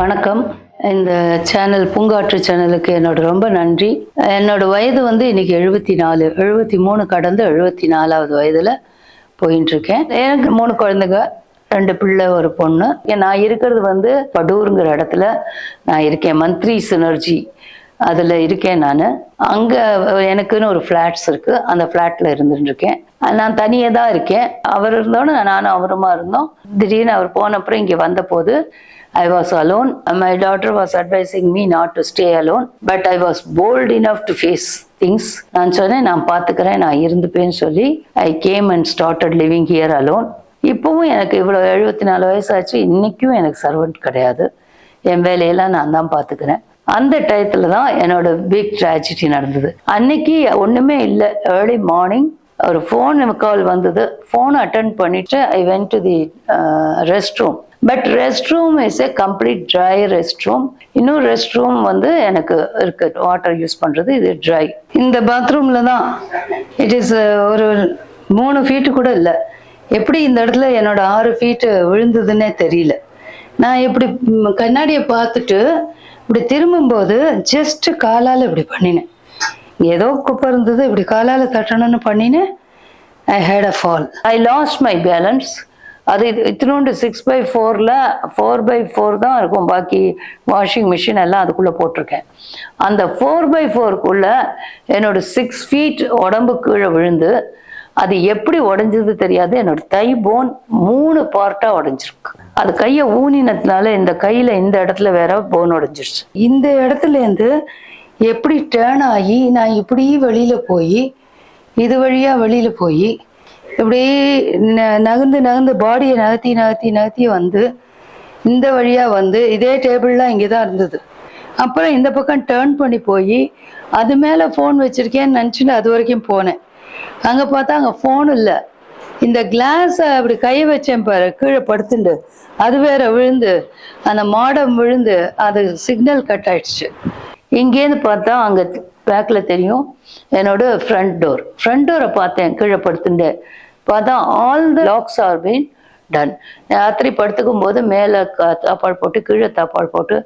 வணக்கம். இந்த சேனல் பூங்காற்று சேனலுக்கு என்னோட ரொம்ப நன்றி. என்னோட வயது வந்து இன்னைக்கு 74, 73 கடந்து 74வது வயதுல போயிட்டு இருக்கேன். எனக்கு 3 குழந்தைங்க, 2 பிள்ளை, ஒரு பொண்ணு. நான் இருக்கிறது வந்து படூருங்கிற இடத்துல நான் இருக்கேன். மந்த்ரி சினர்ஜி அதில் இருக்கேன். நான் அங்கே எனக்குன்னு ஒரு ஃப்ளாட்ஸ் இருக்கு. அந்த ஃப்ளாட்ல இருந்துட்டு இருக்கேன். நான் தனியாக தான் இருக்கேன். அவர் இருந்தோன்னு நானும் அவருமா இருந்தோம். திடீர்னு அவர் போன அப்புறம் இங்கே வந்த போது I was alone. My daughter was advising me not to stay alone, but I was bold enough to face things. நான் சொன்னேன், நான் பார்த்துக்கிறேன், நான் இருந்துப்பேன்னு சொல்லி I came and started living here alone. இப்பவும் எனக்கு இவ்வளோ 74 வயசாச்சு. இன்னைக்கும் எனக்கு சர்வெண்ட் கிடையாது. என் வேலையெல்லாம் நான் தான் பார்த்துக்கிறேன். அந்த டயத்துல தான் என்னோட பிக் ட்ராஜடி நடந்தது. அன்னைக்கு ஒண்ணுமே இல்லை. ஏர்லி மார்னிங் ஒரு ஃபோன் கால் வந்தது. ஃபோன் அட்டென்ட் பண்ணிட்டு I went to the rest room. But rest room is a complete try rest room. இன்னும் ரெஸ்ட் ரூம் வந்து எனக்கு இருக்கு, வாட்டர் யூஸ் பண்றது. இது ட்ரை. இந்த பாத்ரூம்ல தான் இட் இஸ் ஒரு 3 ஃபீட்டு கூட இல்லை. எப்படி இந்த இடத்துல என்னோட 6 ஃபீட்டு விழுந்ததுன்னே தெரியல. நான் இப்படி கண்ணாடியை பார்த்துட்டு இப்படி திரும்பும்போது ஜஸ்ட் காலால் இப்படி பண்ணினேன். ஏதோ குப்பை இருந்தது, இப்படி காலால் தட்டணும்னு பண்ணினேன். I had a fall. I lost my balance. அது இத்தினோண்டு 6x4ல 4x4 தான் இருக்கும். பாக்கி வாஷிங் மிஷின் எல்லாம் அதுக்குள்ளே போட்டிருக்கேன். அந்த 4x4க்குள்ள என்னோட 6 ஃபீட் உடம்பு கீழே விழுந்து அது எப்படி உடஞ்சது தெரியாது. என்னோட தை போன் 3 பார்ட்டாக உடஞ்சிருக்கு. அது கையை ஊனினதுனால இந்த கையில் இந்த இடத்துல வேற போன் உடஞ்சிருச்சு. இந்த இடத்துலேருந்து எப்படி டேர்ன் ஆகி நான் இப்படி வெளியில் போய் இது வழியாக வெளியில் போய் இப்படி நகர்ந்து பாடியை நகர்த்தி வந்து இந்த வழியாக வந்து இதே டேபிள்லாம் இங்கே தான் இருந்தது. அப்புறம் இந்த பக்கம் டேர்ன் பண்ணி போய் அது மேலே ஃபோன் வச்சுருக்கேன்னு நினச்சிட்டு அது வரைக்கும் போனேன். அங்கே பார்த்தா அங்கே ஃபோன் இல்லை. இந்த கிளாஸை அப்படி கை வச்சேன் பாரு, கீழே படுத்துண்டு அது வேற விழுந்து அந்த மாடம் விழுந்து அது சிக்னல் கட் ஆயிடுச்சு. இங்கேருந்து பார்த்தா அங்கே பேக்கில் தெரியும் என்னோட ஃப்ரண்ட் டோரை பார்த்தேன். கீழே படுத்துட்டு பார்த்தா all the locks are been done. ராத்திரி படுத்துக்கும் போது மேலே தாப்பாள் போட்டு, கீழே தாப்பாள் போட்டு,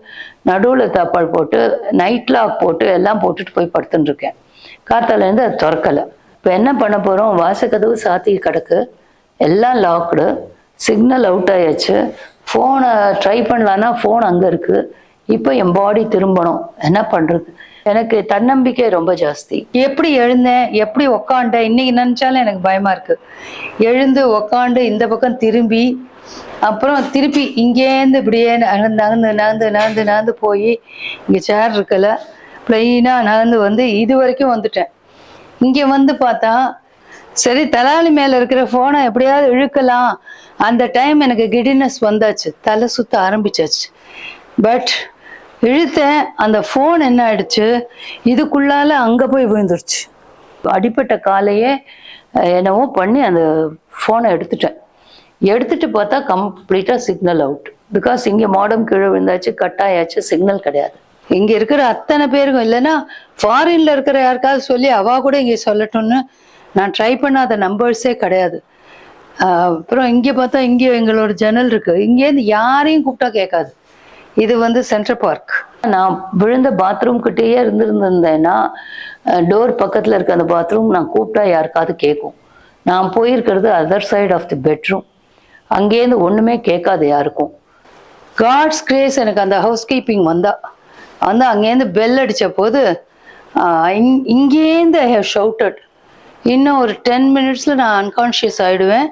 நடுவில் தாப்பாள் போட்டு, நைட் லாக் போட்டு எல்லாம் போட்டுட்டு போய் படுத்துட்டு இருக்கேன். காத்தாலேருந்து அது திறக்கலை. இப்போ என்ன பண்ண போகிறோம்? வாசக்கதவு சாத்தி கிடக்கு, எல்லாம் லாக்டு, சிக்னல் அவுட் ஆயாச்சு. ஃபோனை ட்ரை பண்ணலான்னா ஃபோன் அங்கே இருக்குது. இப்போ என் பாடி திரும்பணும், என்ன பண்ணுறது? எனக்கு தன்னம்பிக்கை ரொம்ப ஜாஸ்தி. எப்படி எழுந்தேன், எப்படி உக்காண்டேன், இன்னைக்கு நினச்சாலும் எனக்கு பயமாக இருக்குது. எழுந்து உக்காண்டு இந்த பக்கம் திரும்பி அப்புறம் திருப்பி இங்கேருந்து இப்படியே நகர்ந்து போய் இங்கே சேர் இருக்கல, பிளெயினாக நகர்ந்து வந்து இது வரைக்கும் வந்துட்டேன். இங்கே வந்து பார்த்தா சரி தலாலி மேலே இருக்கிற ஃபோனை எப்படியாவது இழுக்கலாம். அந்த டைம் எனக்கு கிடினஸ் வந்தாச்சு, தலை சுத்த ஆரம்பிச்சாச்சு. பட் இழுத்தேன். அந்த ஃபோன் என்ன ஆயிடுச்சு, இதுக்குள்ளால அங்கே போய் விழுந்துருச்சு. அடிப்பட்ட காலையே என்னவோ பண்ணி அந்த ஃபோனை எடுத்துட்டு பார்த்தா கம்ப்ளீட்டாக சிக்னல் அவுட். பிகாஸ் இங்கே மாடம் கீழே விழுந்தாச்சு, கட் ஆயாச்சு, சிக்னல் கிடையாது. இங்கே இருக்கிற அத்தனை பேருக்கும், இல்லைன்னா ஃபாரின்ல இருக்கிற யாருக்காவது சொல்லி அவா கூட இங்கே சொல்லட்டும்னு நான் ட்ரை பண்ணாத நம்பர்ஸே கிடையாது. அப்புறம் இங்கே பார்த்தா இங்கே எங்களோட ஜன்னல் இருக்கு. இங்கேருந்து யாரையும் கூப்பிட்டா கேட்காது. இது வந்து சென்ட்ரல் பார்க். நான் விழுந்த பாத்ரூம் கிட்டேயே இருந்திருந்தேன்னா டோர் பக்கத்தில் இருக்க அந்த பாத்ரூம் நான் கூப்பிட்டா யாருக்காவது கேட்கும். நான் போயிருக்கிறது other side of the bedroom. அங்கேருந்து ஒன்றுமே கேட்காது யாருக்கும். காட்ஸ் கிரேஸ், எனக்கு அந்த ஹவுஸ் கீப்பிங் வந்து அங்கேருந்து பெல் அடித்த போது இங்கேருந்து ஐ ஹவ் ஷவுட்டட், இன்னும் ஒரு 10 மினிட்ஸில் நான் அன்கான்ஷியஸ் ஆகிடுவேன்,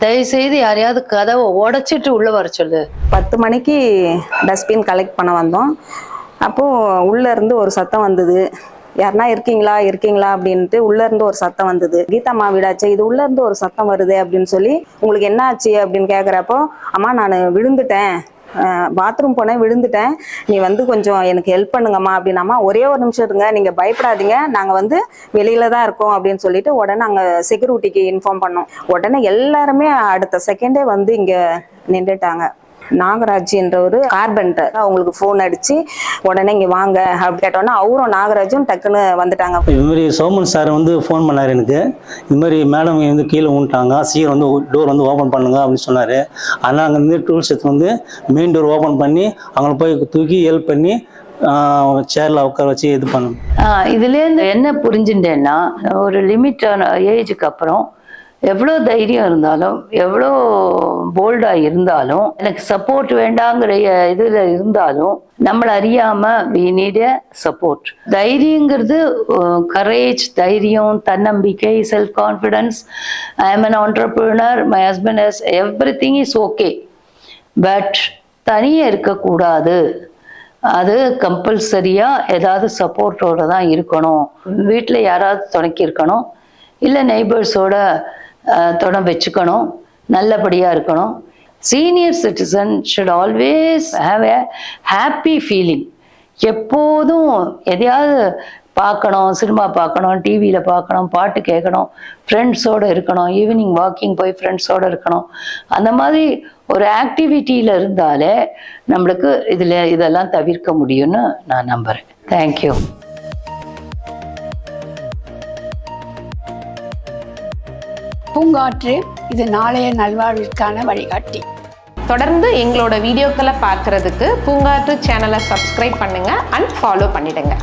தயவுசெய்து யாரையாவது கதவை உடைச்சிட்டு உள்ளே வர சொல்லு. 10 மணிக்கு டஸ்ட்பின் கலெக்ட் பண்ண வந்தோம். அப்போது உள்ளேருந்து ஒரு சத்தம் வந்தது, யாருன்னா இருக்கீங்களா அப்படின்ட்டு உள்ளேருந்து ஒரு சத்தம் வந்தது. கீதாம்மா வீடாச்சு, இது உள்ளேருந்து ஒரு சத்தம் வருது அப்படின்னு சொல்லி, உங்களுக்கு என்ன ஆச்சு அப்படின்னு கேட்குறப்போ, அம்மா நான் விழுந்துட்டேன், பாத்ரூம் போனேன், விழுந்துட்டேன், நீ வந்து கொஞ்சம் எனக்கு ஹெல்ப் பண்ணுங்கம்மா அப்படின்னாம்மா. ஒரே ஒரு நிமிஷம் இருங்க, நீங்கள் பயப்படாதீங்க, நாங்கள் வந்து வெளியில தான் இருக்கோம் அப்படின்னு சொல்லிட்டு உடனே நாங்கள் செக்யூரிட்டிக்கு இன்ஃபார்ம் பண்ணோம். உடனே எல்லாருமே அடுத்த செகண்டே வந்து இங்கே நின்றுட்டாங்க. நாகராஜ் என்ற ஒரு கார்பெண்டர் அவங்களுக்கு ஃபோன் அடிச்சு உடனே இங்கே வாங்க அப்படி கேட்டோன்னா அவரும் நாகராஜும் டக்குன்னு வந்துட்டாங்க. இது மாதிரி சோமன் சார் வந்து ஃபோன் பண்ணார் எனக்கு. இது மாதிரி மேடம் வந்து கீழே விட்டாங்க, சீக்கிரம் வந்து டோர் வந்து ஓப்பன் பண்ணுங்க அப்படின்னு சொன்னார். அதனால் அங்கேருந்து டூல்ஸ் எடுத்து வந்து மெயின் டோர் ஓப்பன் பண்ணி அவங்கள போய் தூக்கி ஹெல்ப் பண்ணி சேர்ல உட்கார வச்சு இது பண்ணணும். இதுலேருந்து என்ன புரிஞ்சுட்டேன்னா, ஒரு லிமிட்டான ஏஜுக்கு அப்புறம் எவ்வளோ தைரியம் இருந்தாலும் எவ்வளோ போல்டாக இருந்தாலும் எனக்கு சப்போர்ட் வேண்டாங்கிற இதில் இருந்தாலும் நம்மளை அறியாமல் வி நீட் எ சப்போர்ட். தைரியங்கிறது கரேஜ், தைரியம், தன்னம்பிக்கை, self confidence. I am an entrepreneur, my husband is everything is okay. But தனியாக இருக்கக்கூடாது. அது கம்பல்சரியாக ஏதாவது சப்போர்ட்டோடு தான் இருக்கணும். வீட்டில் யாராவது துணைக்கி இருக்கணும், இல்லை நெய்பர்ஸோட துணை வச்சுக்கணும், நல்லபடியாக இருக்கணும். Senior citizen should always have a happy feeling. எப்போதும் எதையாவது பார்க்கணும், சினிமா பார்க்கணும், டிவியில் பார்க்கணும், பாட்டு கேட்கணும், ஃப்ரெண்ட்ஸோடு இருக்கணும், ஈவினிங் வாக்கிங் போய் ஃப்ரெண்ட்ஸோடு இருக்கணும். அந்த மாதிரி ஒரு ஆக்டிவிட்டியில் இருந்தாலே நம்மளுக்கு இதெல்லாம் தவிர்க்க முடியும்னு நான் நம்புகிறேன். தேங்க்யூ. பூங்காற்று இது நாளைய நல்வாழ்விற்கான வழிகாட்டி. தொடர்ந்து எங்களோட வீடியோக்களை பார்க்கறதுக்கு பூங்காற்று சேனலை சப்ஸ்கிரைப் பண்ணுங்க அண்ட் ஃபாலோ பண்ணிடுங்க.